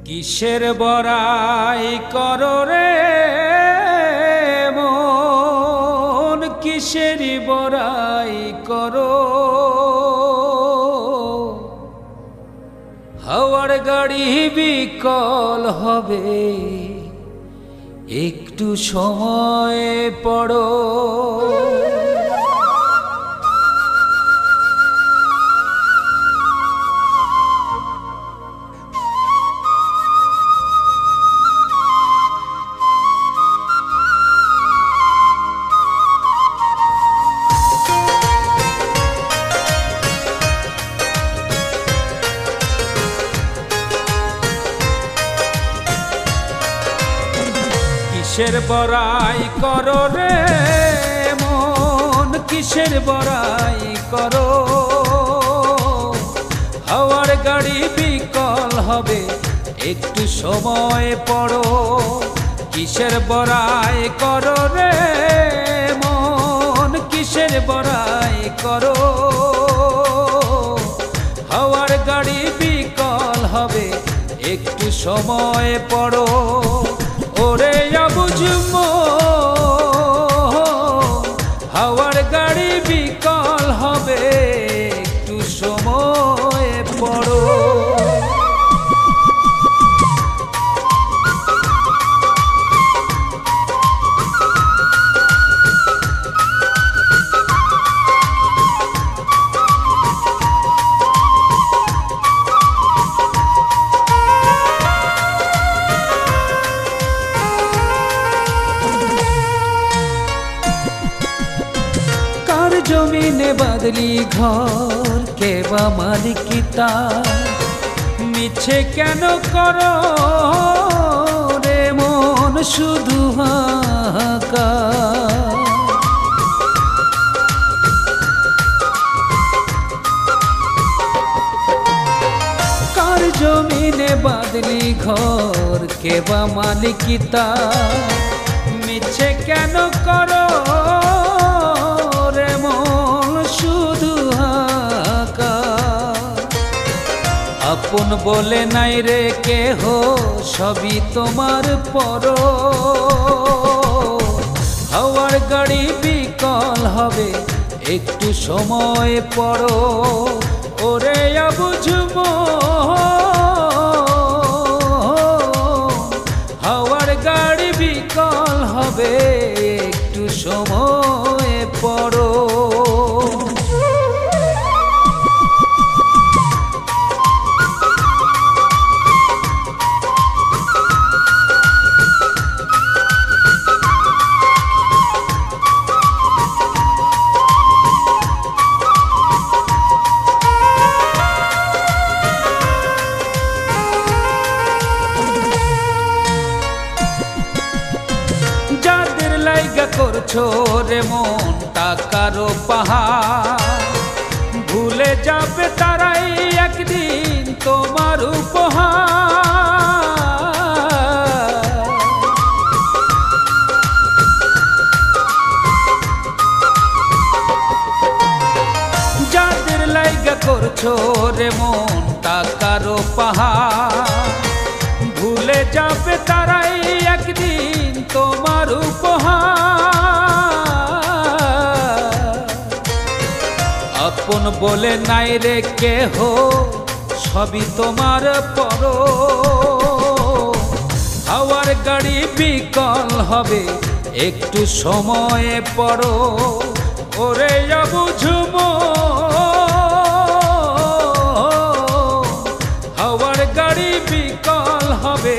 কিসের বড়াই করো রে মন, কিসের বড়াই করো। হাওয়ার গাড়ি বিকল হবে, একটু সময় পড়ো। কিসের বড়াই করো রে মন, কিসের বড়াই করো। হাওয়ার গাড়ি বিকল হবে, একটু সময় পড়ো। কিসের বড়াই করো রে মন, কিসের বড়াই করো। হাওয়ার গাড়ি বিকল হবে, একটু সময় পড়ো। ওরে বুঝব হাওয়ার গাড়ি বিকল হবে, একটু সময় পড়ো। জমিনে বাদলি ঘর, কে বা মালিকিতা। মিছে কেন করো রে মন শুধু হাহাকার। কার জমিনে বাদলি ঘর, কে বা মালিকিতা। মিছে কেন করো আপন বলে নাই রে কেহ, সবই তোমার পর। হাওয়ার গাড়ি বিকল হবে, একটু সময় পড়ো। ওরে বুঝব হাওয়ার গাড়ি বিকল হবে, একটু সময় পড়ো। যাদের লাইগা করছো রে মন টাকারও পাহাড়, ভুলে যাবে তারাই একদিন তোমার উপহার। যাদের লাইগা করছো রে মন টাকারও পাহাড়, ভুলে যাবে তারাই একদিন তোমার উপহার। আপন বলে নাই রে কেহ, সবই তোমার পর। হাওয়ার গাড়ি বিকল হবে, একটু সময় পড়ো। ওরে বুঝব হাওয়ার গাড়ি বিকল হবে,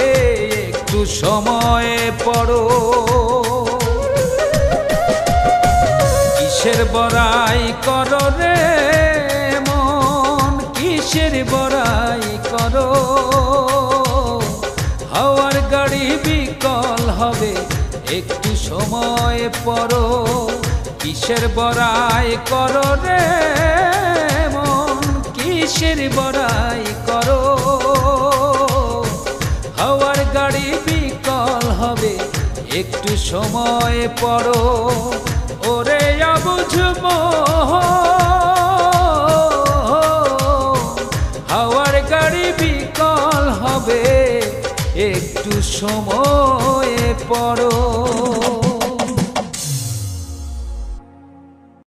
একটু সময় পড়ো। কিসের বড়াই করো রে মন, কিসের বড়াই করো। হাওয়ার গাড়ি বিকল হবে, একটু সময় পড়ো। কিসের বড়াই করো রে মন, কিসের বড়াই করো। হাওয়ার গাড়ি বিকল হবে, একটু সময় পড়ো। ওরে বুঝব হাওয়ার গাড়ি বিকল হবে, একটু সময়ে পড়ো।